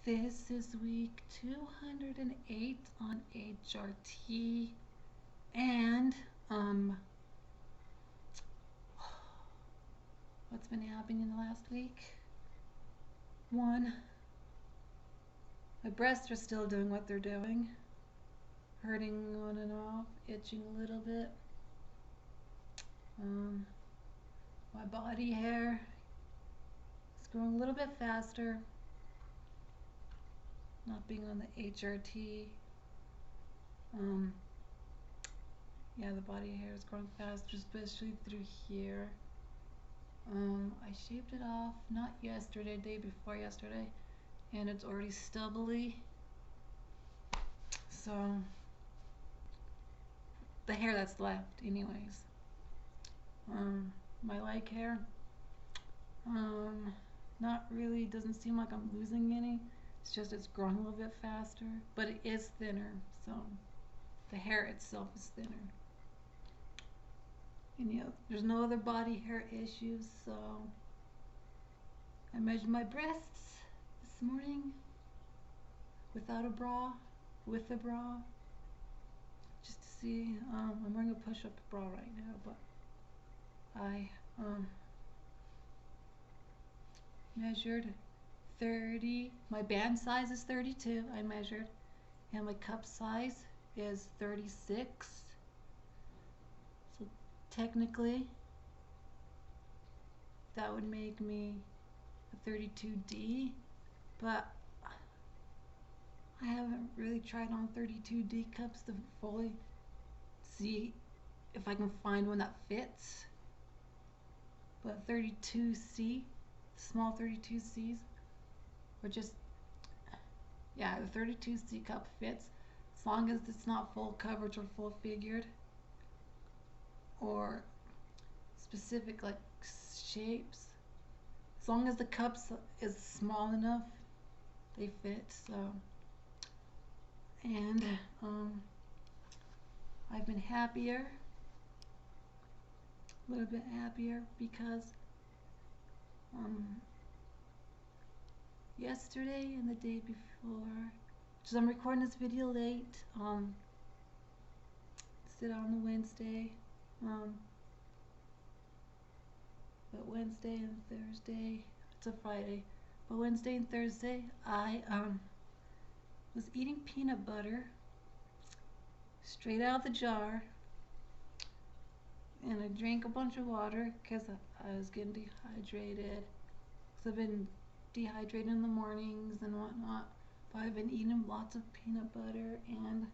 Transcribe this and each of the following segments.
This is week 208 on HRT, and what's been happening in the last week? One, my breasts are still doing what they're doing, hurting on and off, itching a little bit. My body hair is growing a little bit faster, not being on the HRT. Yeah, the body hair is growing faster, especially through here. I shaved it off, not yesterday, day before yesterday, and it's already stubbly. So, the hair that's left, anyways. My leg hair, not really, doesn't seem like I'm losing any. It's just it's growing a little bit faster, but it is thinner, so the hair itself is thinner. And there's no other body hair issues, so I measured my breasts this morning without a bra, with a bra, just to see. I'm wearing a push-up bra right now, but I measured 30. My band size is 32. I measured, and my cup size is 36. So technically, that would make me a 32D, but I haven't really tried on 32D cups to fully see if I can find one that fits. But 32C, small 32Cs, or just, yeah, the 32C cup fits as long as it's not full coverage or full figured or specific like shapes. As long as the cup is small enough, they fit. So, and I've been happier, a little bit happier, because yesterday and the day before, because I'm recording this video late, sit on the Wednesday, but Wednesday and Thursday, it's a Friday, but Wednesday and Thursday I was eating peanut butter straight out of the jar, and I drank a bunch of water because I was getting dehydrated, because I've been dehydrated in the mornings and whatnot, but I've been eating lots of peanut butter, and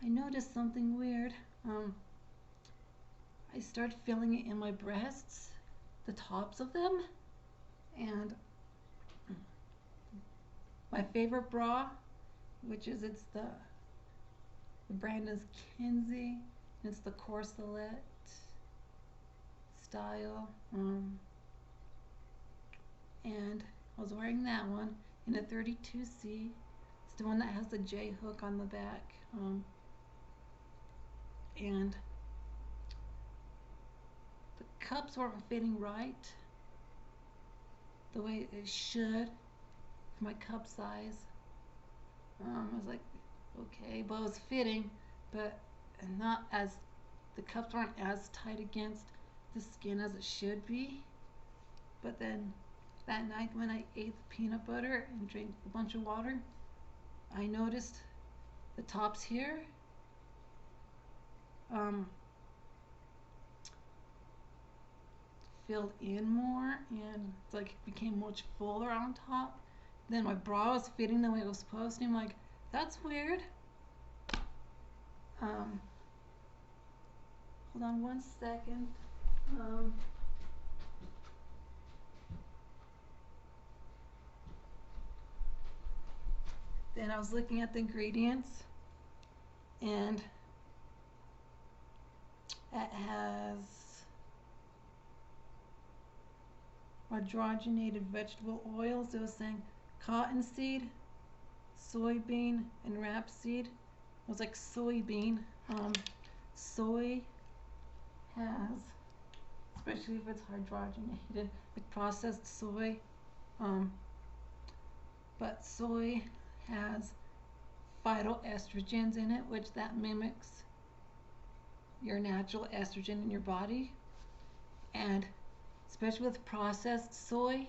I noticed something weird. I started feeling it in my breasts, the tops of them, and my favorite bra, which is the brand is Kinsey, and it's the corselet style, and I was wearing that one in a 32C. It's the one that has the J hook on the back, and the cups weren't fitting right the way it should for my cup size. I was like, okay, but it was fitting, but not as, the cups weren't as tight against the skin as it should be. But then that night when I ate the peanut butter and drank a bunch of water, I noticed the tops here filled in more, and it's like it became much fuller on top. Then my bra was fitting the way it was supposed to. I'm like, that's weird. Hold on one second. Then I was looking at the ingredients, and it has hydrogenated vegetable oils. It was saying cottonseed, soybean, and rapeseed. It was like soybean. Soy has, especially if it's hydrogenated, like processed soy, but soy has phytoestrogens in it, which that mimics your natural estrogen in your body. And especially with processed soy,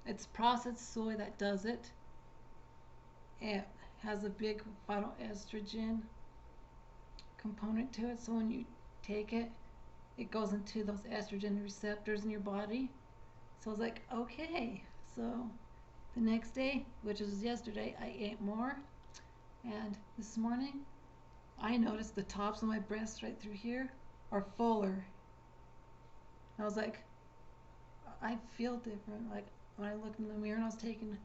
it's processed soy that does it. It has a big phytoestrogen component to it, so when you take it, it goes into those estrogen receptors in your body. So I was like, okay. So the next day, which was yesterday, I ate more, and this morning I noticed the tops of my breasts right through here are fuller. I was like, I feel different. Like when I looked in the mirror and I was taking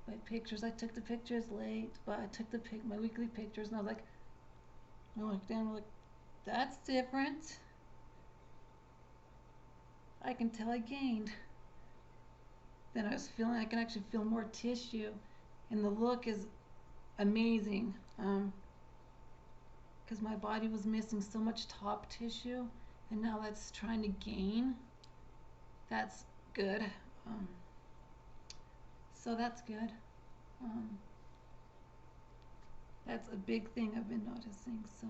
my pictures, I took the pictures late, but I took my weekly pictures, and I was like, I looked down, I'm like, that's different. I can tell I gained. Then I was feeling I can actually feel more tissue, and the look is amazing. Because my body was missing so much top tissue, and now that's trying to gain. That's good. So that's good. That's a big thing I've been noticing. So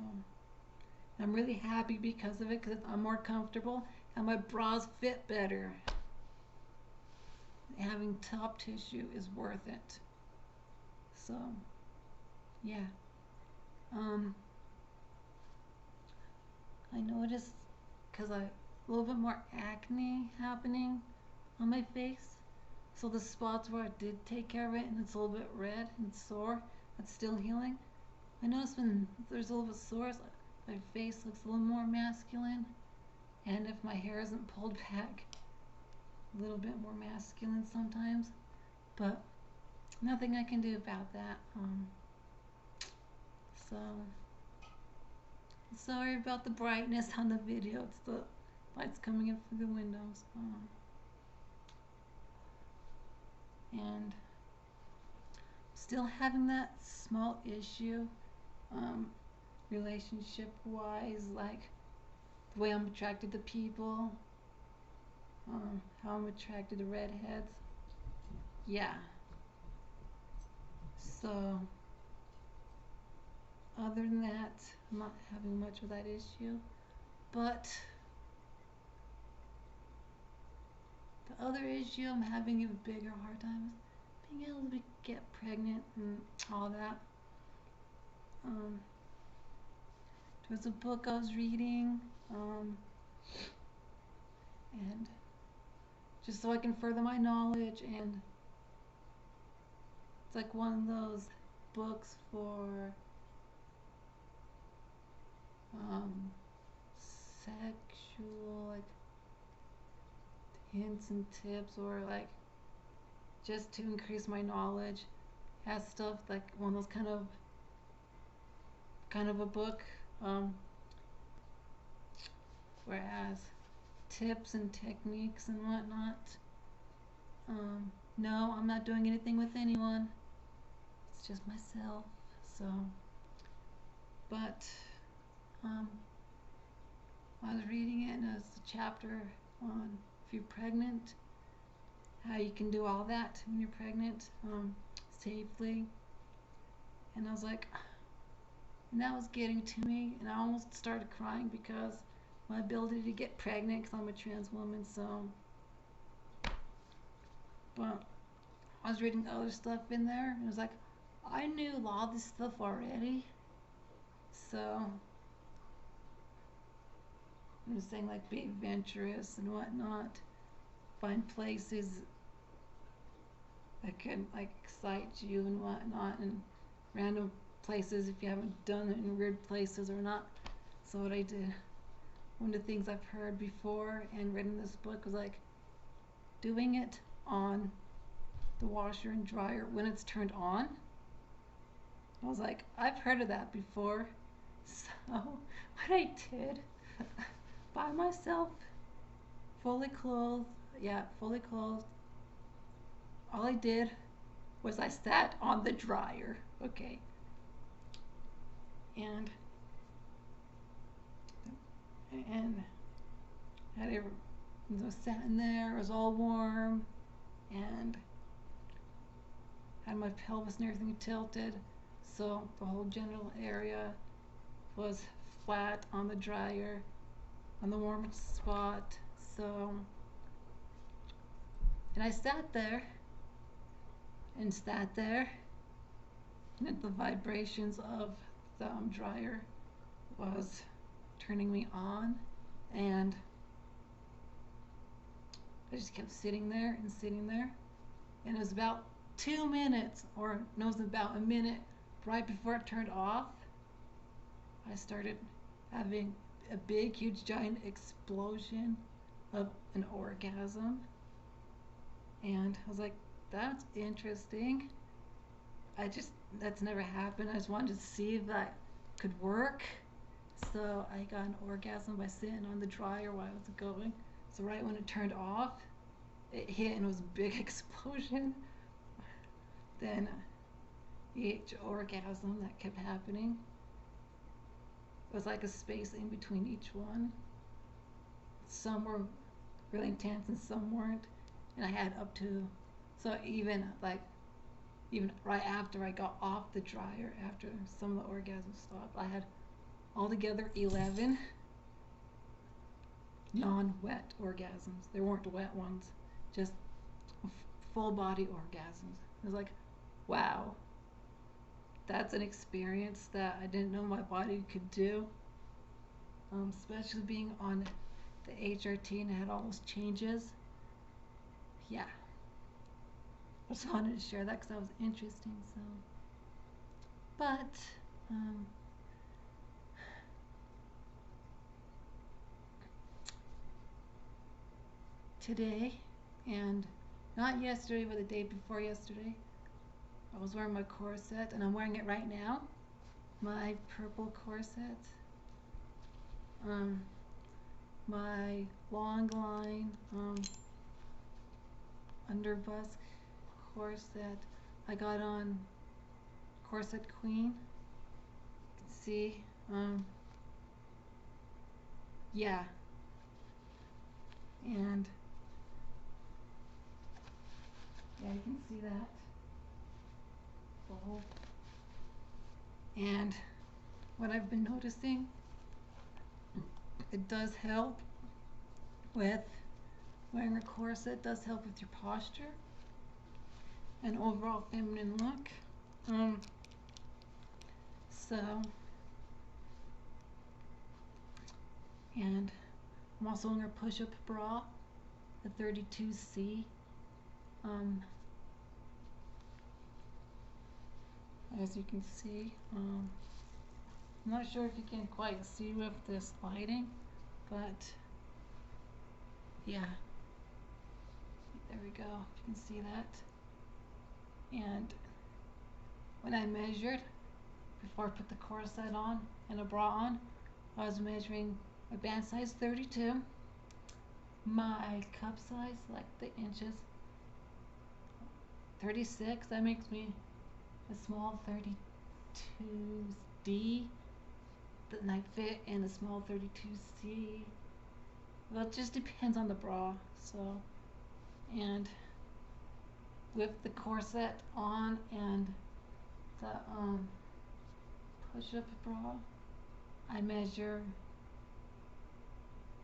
I'm really happy because of it, because I'm more comfortable and my bras fit better. Having top tissue is worth it. So yeah. I noticed because a little bit more acne happening on my face. So the spots where I did take care of it and it's a little bit red and sore, it's still healing. I noticed when there's a little bit sore, my face looks a little more masculine, and if my hair isn't pulled back, a little bit more masculine sometimes. But nothing I can do about that. So sorry about the brightness on the video. It's the lights coming in through the windows. And still having that small issue, relationship wise, like the way I'm attracted to people, how I'm attracted to redheads. Yeah. So other than that, I'm not having much of that issue. But the other issue I'm having even bigger hard time is being able to get pregnant and all that. There was a book I was reading, and just so I can further my knowledge, and it's like one of those books for sexual, like, hints and tips, or like just to increase my knowledge. Has stuff like one of those kind of a book, where it has tips and techniques and whatnot. No, I'm not doing anything with anyone. It's just myself. So, but I was reading it, and it was a chapter on if you're pregnant, how you can do all that when you're pregnant, safely. And I was like, and that was getting to me, and I almost started crying because my ability to get pregnant, because I'm a trans woman. So, but I was reading other stuff in there, and it was like, I knew a lot of this stuff already. So I'm just saying, like, be adventurous and whatnot. Find places that can, like, excite you and whatnot, and random places if you haven't done it in weird places or not. So what I did, one of the things I've heard before and read in this book was like doing it on the washer and dryer when it's turned on. I was like, I've heard of that before. So what I did, by myself, fully clothed, fully clothed, all I did was I sat on the dryer, okay, and I sat in there. It was all warm, and had my pelvis and everything tilted, so the whole genital area was flat on the dryer, on the warmest spot. So, and I sat there and sat there, and the vibrations of the dryer was turning me on, and I just kept sitting there and sitting there, and it was about 2 minutes, or no, it was about a minute right before it turned off. I started having a big, huge, giant explosion of an orgasm, and I was like, that's interesting. That's never happened. I just wanted to see if that could work. So I got an orgasm by sitting on the dryer while it was going. So right when it turned off, it hit and it was a big explosion. Then each orgasm that kept happening, it was like a space in between each one. Some were really intense and some weren't. And I had up to, so even right after I got off the dryer, after some of the orgasms stopped, I had altogether 11 non-wet orgasms. There weren't wet ones, just full body orgasms. It was like, wow, that's an experience that I didn't know my body could do, especially being on the HRT and I had all those changes. Yeah, I just wanted to share that because that was interesting. So, but today, and not yesterday, but the day before yesterday, I was wearing my corset, and I'm wearing it right now. My purple corset. My long line underbust corset. I got on Corset Queen. You can see. Yeah. And yeah, you can see that. And what I've been noticing, it does help with wearing a corset, does help with your posture and overall feminine look. And I'm also wearing a push-up bra, the 32C. As you can see, I'm not sure if you can quite see with this lighting, but yeah, there we go, you can see that. And when I measured, before I put the corset on and a bra on, I was measuring my band size 32, my cup size, like the inches, 36. That makes me a small 32D, and I fit in a small 32C. Well, it just depends on the bra. So, and with the corset on and the push-up bra, I measure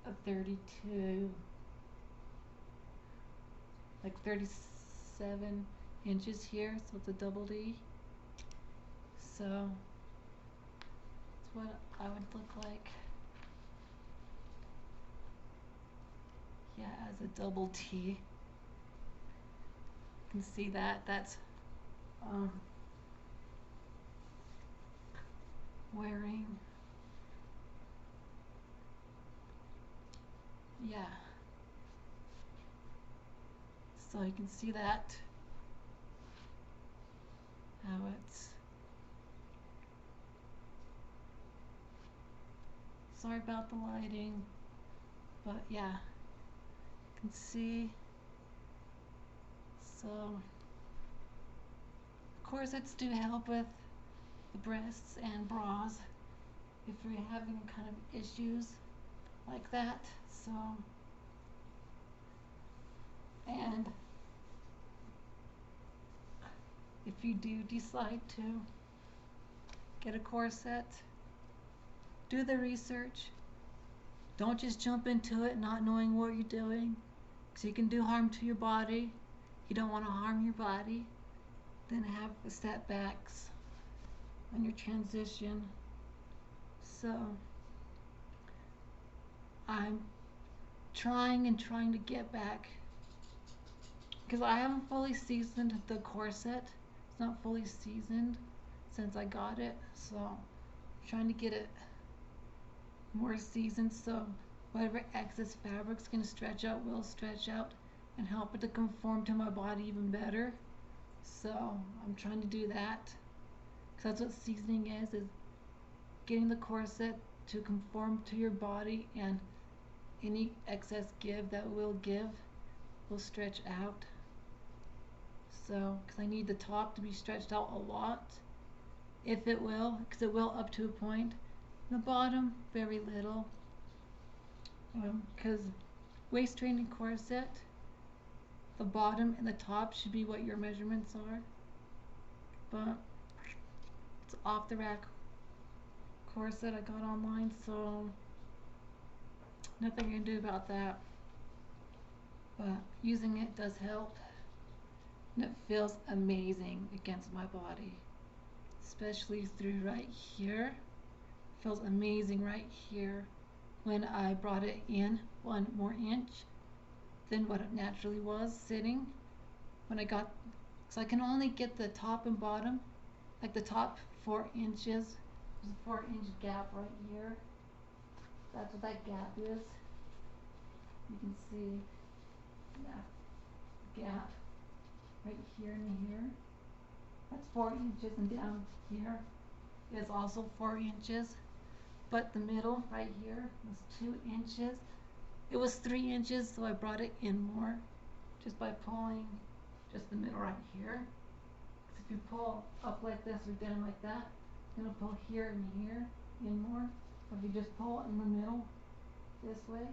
a 32, like 37 inches here, so it's a double D. So that's what I would look like, yeah, as a double T. You can see that. That's wearing, yeah. So you can see that, how it's, sorry about the lighting, but yeah, you can see. So corsets do help with the breasts and bras if you're having kind of issues like that. So, and if you do decide to get a corset, do the research. Don't just jump into it not knowing what you're doing, because you can do harm to your body. You don't want to harm your body, then have setbacks on your transition. So I'm trying to get back, because I haven't fully seasoned the corset. It's not fully seasoned since I got it, so I'm trying to get it more seasoned so whatever excess fabric's going to stretch out will stretch out and help it to conform to my body even better. So I'm trying to do that, because that's what seasoning is getting the corset to conform to your body, and any excess give that will stretch out. So because I need the top to be stretched out a lot, if it will, because it will up to a point. The bottom, very little, because waist training corset, the bottom and the top should be what your measurements are, but it's off the rack corset I got online, so nothing I can do about that. But using it does help, and it feels amazing against my body, especially through right here. Feels amazing right here when I brought it in 1 more inch than what it naturally was sitting when I got, so I can only get the top and bottom, like the top 4 inches. There's a 4-inch gap right here. That's what that gap is. You can see that gap right here and here. That's 4 inches, and down here is also 4 inches. But the middle right here was 2 inches. It was 3 inches, so I brought it in more just by pulling just the middle right here. Because if you pull up like this or down like that, it'll pull here and here in more. But if you just pull in the middle this way,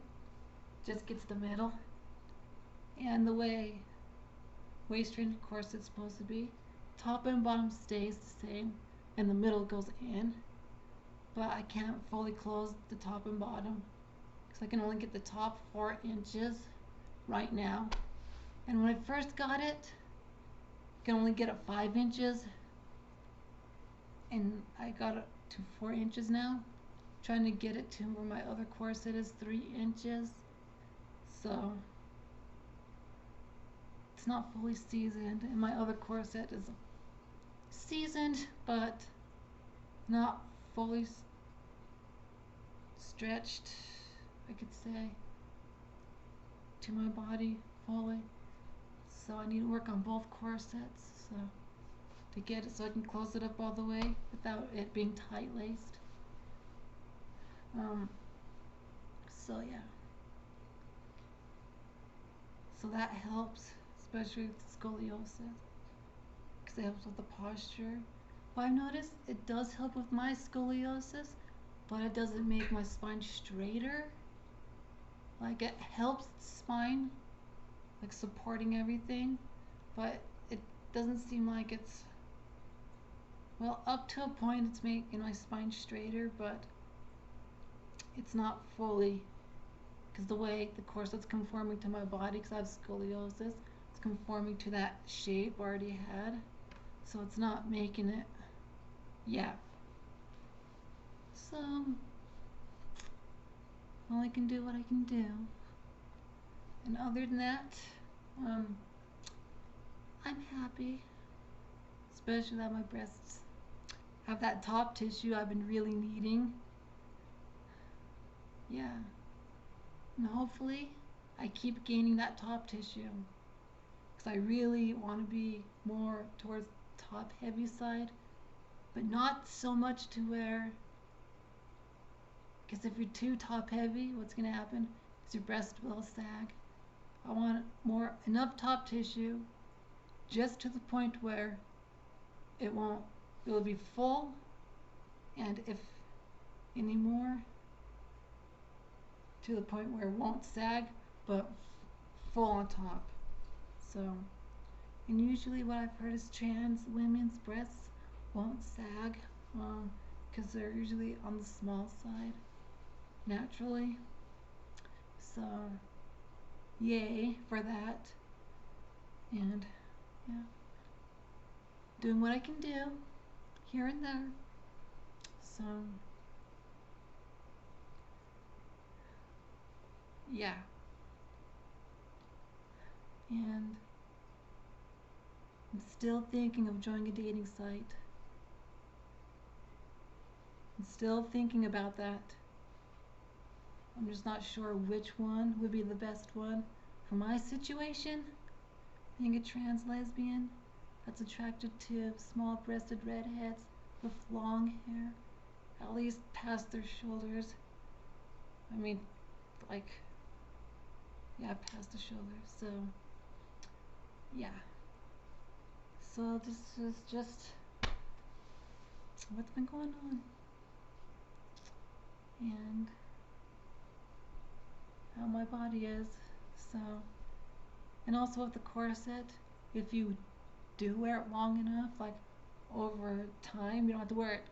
just gets the middle. And the way waist trained corset's supposed to be, top and bottom stays the same, and the middle goes in. But I can't fully close the top and bottom, because I can only get the top 4 inches right now. And when I first got it, I can only get it 5 inches, and I got it to 4 inches now, trying to get it to where my other corset is 3 inches. So it's not fully seasoned, and my other corset is seasoned but not fully stretched, I could say, to my body fully. So I need to work on both corsets, so to get it so I can close it up all the way without it being tight laced. So yeah, so that helps, especially with scoliosis, because it helps with the posture. But I've noticed it does help with my scoliosis, but it doesn't make my spine straighter. Like, it helps the spine, like supporting everything, but it doesn't seem like it's, well, up to a point it's making my spine straighter, but it's not fully, because the way the corset's conforming to my body, because I have scoliosis, it's conforming to that shape I already had, so it's not making it, yeah. So, well, I can do what I can do. And other than that, I'm happy, especially that my breasts have that top tissue I've been really needing. Yeah. And hopefully I keep gaining that top tissue, because I really want to be more towards top heavy side, but not so much to where, because if you're too top heavy, what's going to happen is your breast will sag. I want enough top tissue just to the point where it will be full, and if any more, to the point where it won't sag, but full on top. So And usually what I've heard is trans women's breasts won't sag because they're usually on the small side naturally. So, yay for that. And yeah, doing what I can do here and there. So, yeah. And I'm still thinking of joining a dating site. I'm still thinking about that. I'm just not sure which one would be the best one for my situation. Being a trans lesbian that's attracted to small breasted redheads with long hair, at least past their shoulders. I mean, like, yeah, past the shoulders. So, yeah. So, this is just what's been going on. And how my body is. So, and also with the corset, if you do wear it long enough, like over time, you don't have to wear it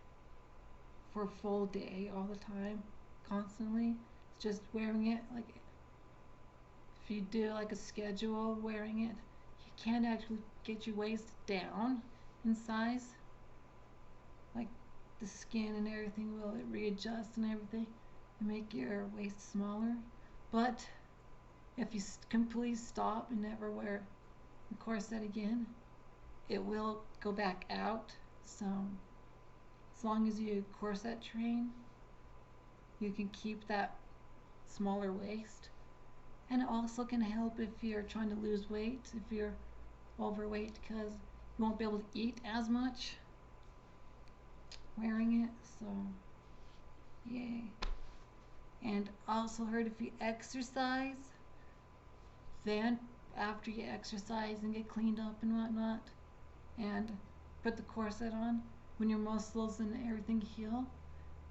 for a full day all the time, constantly. It's just wearing it, like if you do like a schedule wearing it, you can actually get your waist down in size. Like the skin and everything will readjust and everything and make your waist smaller. But if you completely stop and never wear the corset again, it will go back out. So as long as you corset train, you can keep that smaller waist. And it also can help if you're trying to lose weight, if you're overweight, because you won't be able to eat as much wearing it. So yay. And also heard if you exercise, then after you exercise and get cleaned up and whatnot, and put the corset on, when your muscles and everything heal,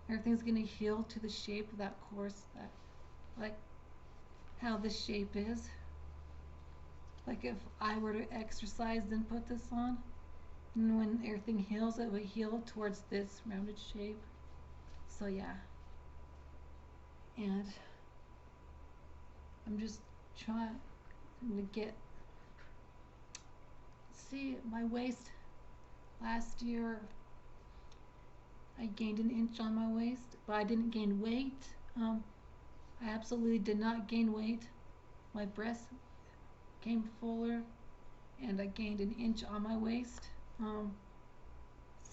everything's gonna heal to the shape of that corset, like how this shape is. Like if I were to exercise then put this on, and when everything heals, it would heal towards this rounded shape. So yeah. And I'm just trying to get, see, my waist last year I gained an inch on my waist, but I didn't gain weight. I absolutely did not gain weight. My breasts came fuller and I gained an inch on my waist.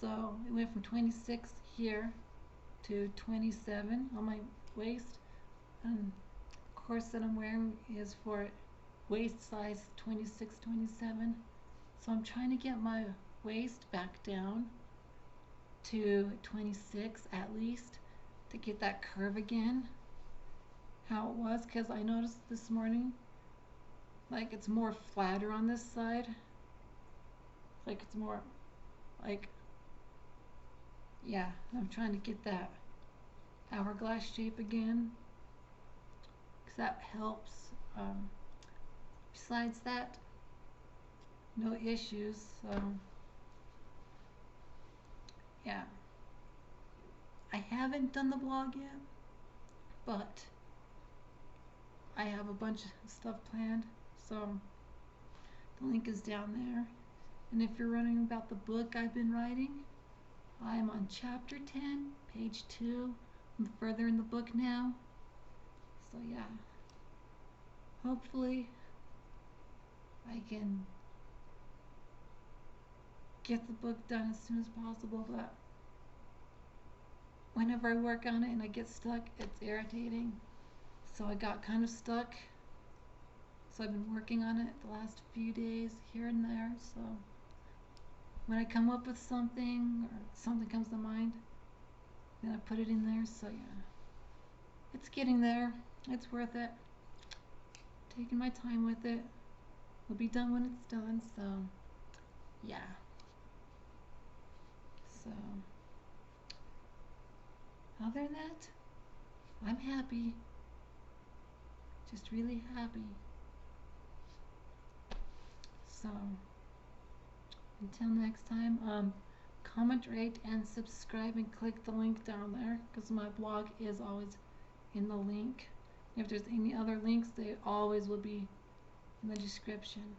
So it went from 26 here to 27 on my waist. And the corset I'm wearing is for waist size 26, 27. So I'm trying to get my waist back down to 26 at least to get that curve again how it was, because I noticed this morning like it's more flatter on this side, like it's more like, yeah, I'm trying to get that hourglass shape again because that helps. Besides that, no issues. So yeah, I haven't done the blog yet, but I have a bunch of stuff planned, so the link is down there. And if you're wondering about the book I've been writing, I'm on chapter 10, page 2. I'm further in the book now. So yeah, hopefully I can get the book done as soon as possible, but whenever I work on it and I get stuck, it's irritating. So I got kind of stuck. So I've been working on it the last few days here and there. So when I come up with something or something comes to mind, then I put it in there. So yeah, it's getting there. It's worth it. Taking my time with it. It'll be done when it's done. So yeah. So other than that, I'm happy. Just really happy. So Until next time, comment, rate, and subscribe, and click the link down there because my blog is always in the link. If there's any other links, they always will be in the description.